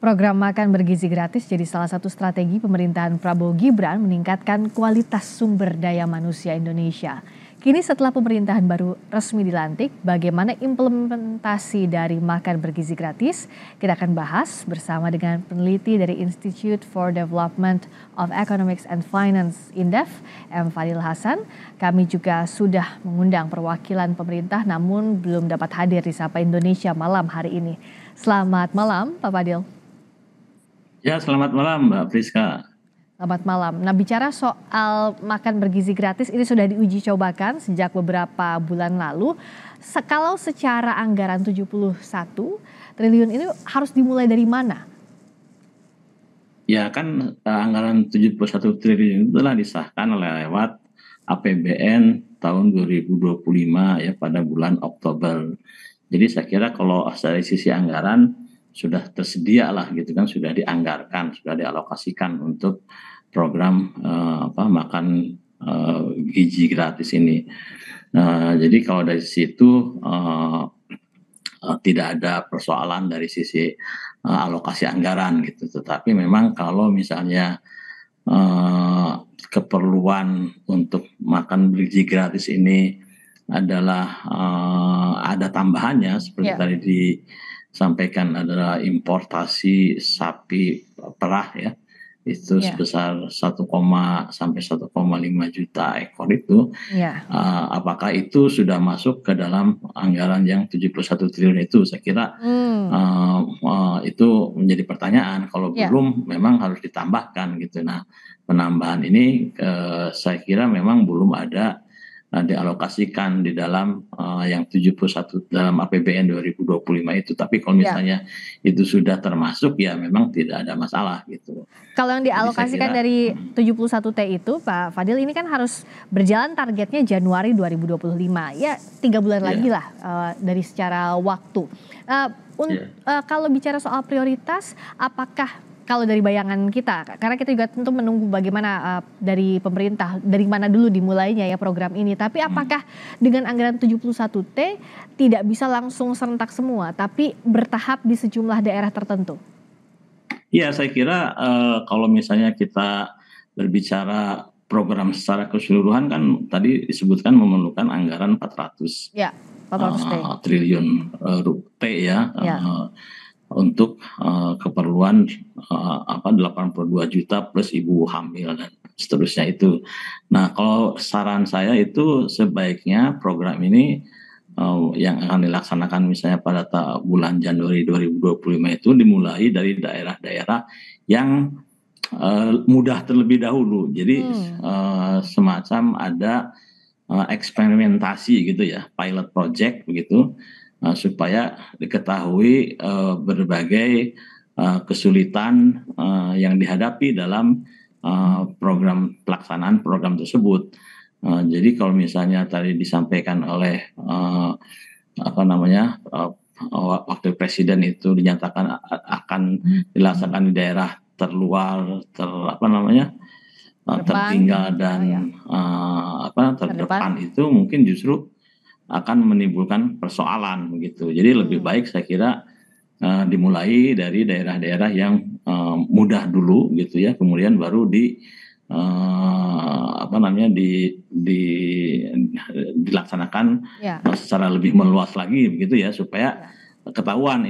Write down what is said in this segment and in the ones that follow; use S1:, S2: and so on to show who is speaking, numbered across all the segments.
S1: Program makan bergizi gratis jadi salah satu strategi pemerintahan Prabowo Gibran meningkatkan kualitas sumber daya manusia Indonesia. Kini setelah pemerintahan baru resmi dilantik, bagaimana implementasi dari makan bergizi gratis? Kita akan bahas bersama dengan peneliti dari Institute for Development of Economics and Finance (INDEF), M. Fadil Hasan. Kami juga sudah mengundang perwakilan pemerintah namun belum dapat hadir di Sapa Indonesia malam hari ini. Selamat malam, Pak Fadil.
S2: Ya, selamat malam Mbak Priska.
S1: Selamat malam. Nah, bicara soal makan bergizi gratis ini sudah diuji cobakan sejak beberapa bulan lalu. Kalau secara anggaran 71 triliun ini harus dimulai dari mana?
S2: Ya kan anggaran 71 triliun itu telah disahkan lewat APBN tahun 2025 ya pada bulan Oktober. Jadi saya kira kalau dari sisi anggaran sudah tersedia lah gitu kan, sudah dianggarkan, sudah dialokasikan untuk program makan gizi gratis ini. Jadi kalau dari situ tidak ada persoalan dari sisi alokasi anggaran gitu. Tetapi memang kalau misalnya keperluan untuk makan bergizi gratis ini adalah ada tambahannya seperti tadi disampaikan adalah importasi sapi perah ya, itu sebesar 1, sampai 1,5 juta ekor itu. Apakah itu sudah masuk ke dalam anggaran yang 71 triliun itu? Saya kira itu menjadi pertanyaan. Kalau belum memang harus ditambahkan gitu. Nah, penambahan ini saya kira memang belum ada dialokasikan di dalam yang 71 dalam APBN 2025 itu. Tapi kalau misalnya itu sudah termasuk ya memang tidak ada masalah gitu.
S1: Kalau yang dialokasikan dari 71T itu Pak Fadil, ini kan harus berjalan targetnya Januari 2025. Ya 3 bulan lagi lah dari secara waktu. Kalau bicara soal prioritas, apakah kalau dari bayangan kita, karena kita juga tentu menunggu bagaimana dari pemerintah, dari mana dulu dimulainya ya program ini. Tapi apakah dengan anggaran 71T tidak bisa langsung serentak semua, tapi bertahap di sejumlah daerah tertentu?
S2: Iya, saya kira kalau misalnya kita berbicara program secara keseluruhan kan tadi disebutkan memerlukan anggaran 400 triliun rupiah untuk keperluan 82 juta plus ibu hamil dan seterusnya itu. Nah, kalau saran saya itu sebaiknya program ini yang akan dilaksanakan misalnya pada bulan Januari 2025 itu dimulai dari daerah-daerah yang mudah terlebih dahulu. Jadi semacam ada eksperimentasi gitu ya, pilot project begitu. Supaya diketahui berbagai kesulitan yang dihadapi dalam pelaksanaan program tersebut. Jadi kalau misalnya tadi disampaikan oleh Wakil Presiden itu dinyatakan akan dilaksanakan di daerah terluar, tertinggal dan terdepan itu mungkin justru akan menimbulkan persoalan begitu. Jadi lebih baik saya kira dimulai dari daerah-daerah yang mudah dulu gitu ya, kemudian baru dilaksanakan secara lebih meluas lagi begitu ya, supaya ketahuan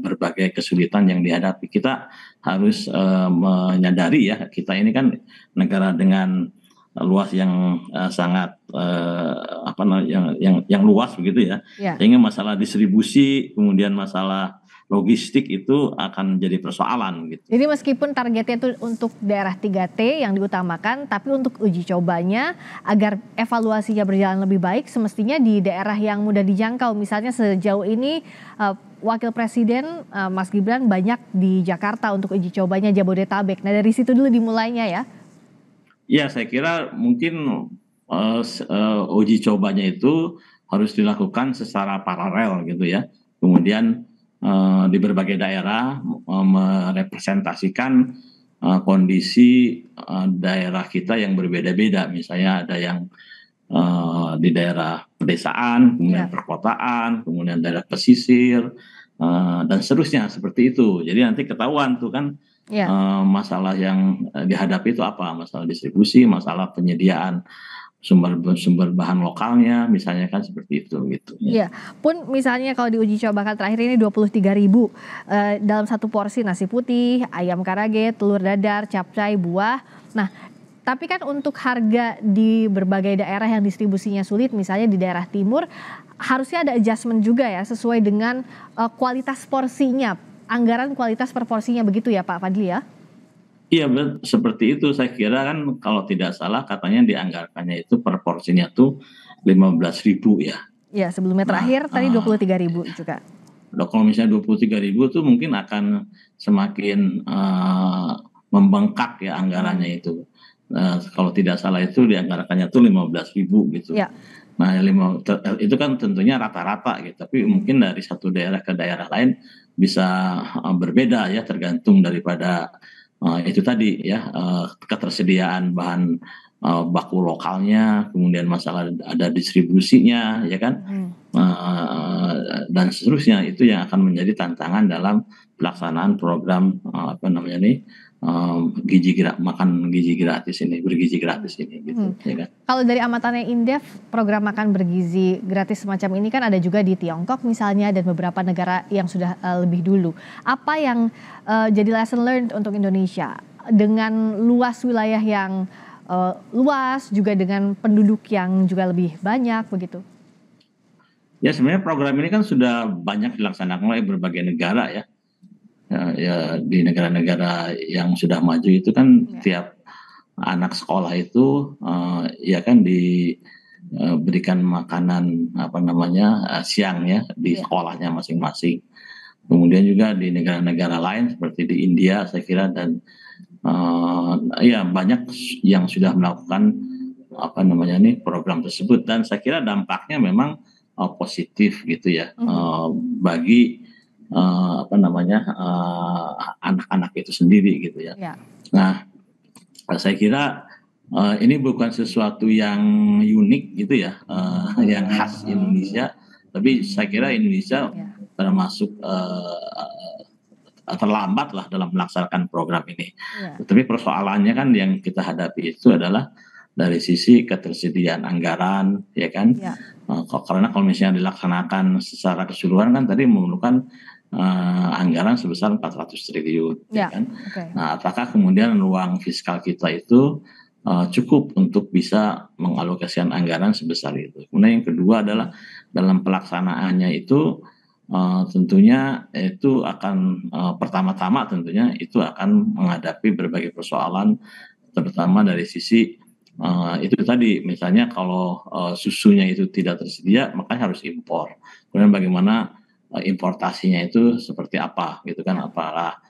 S2: berbagai kesulitan yang dihadapi. Kita harus menyadari ya, kita ini kan negara dengan luas yang sangat yang luas begitu ya. Sehingga masalah distribusi kemudian masalah logistik itu akan jadi persoalan gitu.
S1: Jadi meskipun targetnya itu untuk daerah 3T yang diutamakan, tapi untuk uji cobanya agar evaluasinya berjalan lebih baik semestinya di daerah yang mudah dijangkau. Misalnya sejauh ini Wakil Presiden Mas Gibran banyak di Jakarta untuk uji cobanya Jabodetabek. Nah, dari situ dulu dimulainya ya.
S2: Ya, saya kira mungkin uji cobanya itu harus dilakukan secara paralel gitu ya. Kemudian di berbagai daerah merepresentasikan kondisi daerah kita yang berbeda-beda. Misalnya ada yang di daerah pedesaan, kemudian perkotaan, kemudian daerah pesisir, dan seterusnya seperti itu. Jadi nanti ketahuan tuh kan
S1: Ya.
S2: masalah yang dihadapi itu apa, masalah distribusi, masalah penyediaan sumber bahan lokalnya, misalnya kan seperti itu gitu.
S1: Iya, pun misalnya kalau di uji cobakan terakhir ini 23.000 dalam satu porsi nasi putih, ayam karage, telur dadar, capcay, buah. Nah, tapi kan untuk harga di berbagai daerah yang distribusinya sulit, misalnya di daerah timur, harusnya ada adjustment juga ya sesuai dengan kualitas porsinya, anggaran kualitas per porsinya begitu ya Pak Fadli ya?
S2: Iya, seperti itu. Saya kira kan kalau tidak salah katanya dianggarkannya itu per porsinya tuh 15.000 ya.
S1: Iya, sebelumnya
S2: Nah,
S1: terakhir tadi 23.000 juga.
S2: kalau misalnya 23.000 tuh mungkin akan semakin membengkak ya anggarannya itu. Kalau tidak salah itu dianggarkannya tuh 15.000 gitu.
S1: Ya.
S2: Nah, itu kan tentunya rata-rata gitu. Tapi mungkin dari satu daerah ke daerah lain bisa berbeda ya, tergantung daripada itu tadi ya, ketersediaan bahan baku lokalnya, kemudian masalah ada distribusinya ya kan, dan seterusnya. Itu yang akan menjadi tantangan dalam pelaksanaan program apa namanya nih, makan gizi gratis ini, bergizi gratis ini gitu ya kan.
S1: Kalau dari amatannya Indef, program makan bergizi gratis semacam ini kan ada juga di Tiongkok misalnya dan beberapa negara yang sudah lebih dulu. Apa yang jadi lesson learned untuk Indonesia dengan luas wilayah yang luas, juga dengan penduduk yang juga lebih banyak begitu?
S2: Ya sebenarnya program ini kan sudah banyak dilaksanakan oleh berbagai negara ya. Ya di negara-negara yang sudah maju itu kan tiap anak sekolah itu ya kan diberikan makanan apa namanya siang ya di sekolahnya masing-masing. Kemudian juga di negara-negara lain seperti di India saya kira, dan ya banyak yang sudah melakukan apa namanya nih program tersebut, dan saya kira dampaknya memang positif gitu ya bagi apa namanya anak-anak itu sendiri gitu ya. Nah, saya kira ini bukan sesuatu yang unik gitu ya, yang khas Indonesia, tapi saya kira Indonesia termasuk terlambat lah dalam melaksanakan program ini. Tapi persoalannya kan yang kita hadapi itu adalah dari sisi ketersediaan anggaran, ya kan? Karena kalau misalnya dilaksanakan secara keseluruhan kan tadi memerlukan anggaran sebesar 400 triliun, ya kan? Nah, apakah kemudian ruang fiskal kita itu cukup untuk bisa mengalokasikan anggaran sebesar itu? Kemudian yang kedua adalah dalam pelaksanaannya itu tentunya itu akan pertama-tama tentunya itu akan menghadapi berbagai persoalan, terutama dari sisi itu tadi, misalnya kalau susunya itu tidak tersedia maka harus impor. Kemudian bagaimana importasinya itu seperti apa gitu kan, apakah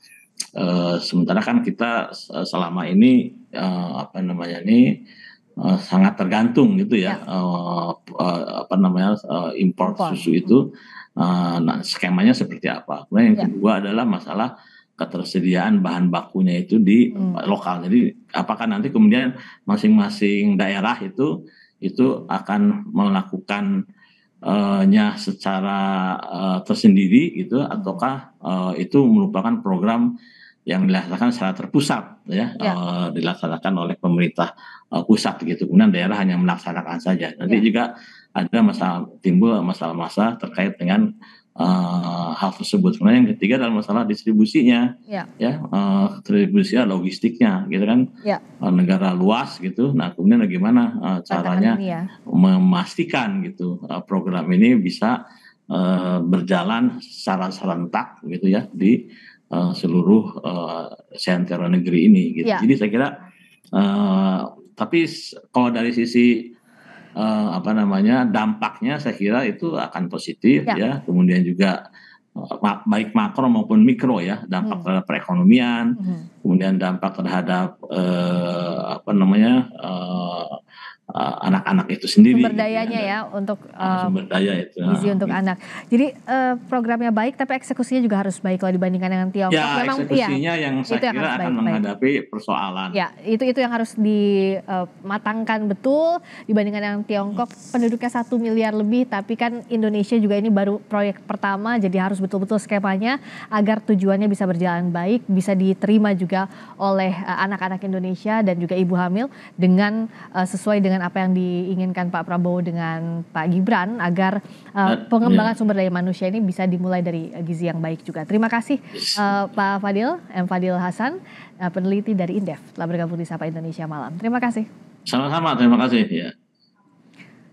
S2: sementara kan kita selama ini apa namanya ini sangat tergantung gitu ya, apa namanya impor susu itu. Nah, skemanya seperti apa? Kemudian yang kedua adalah masalah ketersediaan bahan bakunya itu di lokal. Jadi apakah nanti kemudian masing-masing daerah itu akan melakukan nya secara tersendiri gitu, ataukah itu merupakan program yang dilaksanakan secara terpusat ya, dilaksanakan oleh pemerintah pusat gitu, kemudian daerah hanya melaksanakan saja. Nanti juga ada timbul masalah-masalah terkait dengan hal tersebut. Kemudian yang ketiga adalah masalah distribusinya, ya distribusi logistiknya gitu kan, negara luas gitu. Nah kemudian bagaimana caranya memastikan gitu program ini bisa berjalan secara serentak gitu ya di seluruh seantero negeri ini gitu. Jadi saya kira tapi kalau dari sisi apa namanya dampaknya saya kira itu akan positif ya. Kemudian juga baik makro maupun mikro ya, dampak terhadap perekonomian, kemudian dampak terhadap apa namanya anak-anak itu sendiri.
S1: Sumber dayanya ya untuk
S2: sumber daya itu.
S1: gizi untuk anak. Jadi programnya baik, tapi eksekusinya juga harus baik kalau dibandingkan dengan Tiongkok.
S2: Ya, memang eksekusinya yang saya kira akan menghadapi persoalan.
S1: Ya, itu yang harus dimatangkan betul dibandingkan dengan Tiongkok. Penduduknya 1 miliar lebih, tapi kan Indonesia juga ini baru proyek pertama, jadi harus betul-betul skemanya agar tujuannya bisa berjalan baik, bisa diterima juga oleh anak-anak Indonesia dan juga ibu hamil dengan sesuai dengan apa yang diinginkan Pak Prabowo dengan Pak Gibran agar pengembangan sumber daya manusia ini bisa dimulai dari gizi yang baik juga. Terima kasih Pak Fadil, M. Fadil Hasan, peneliti dari Indef telah bergabung di Sapa Indonesia Malam. Terima kasih.
S2: Sama-sama, terima kasih. Ya.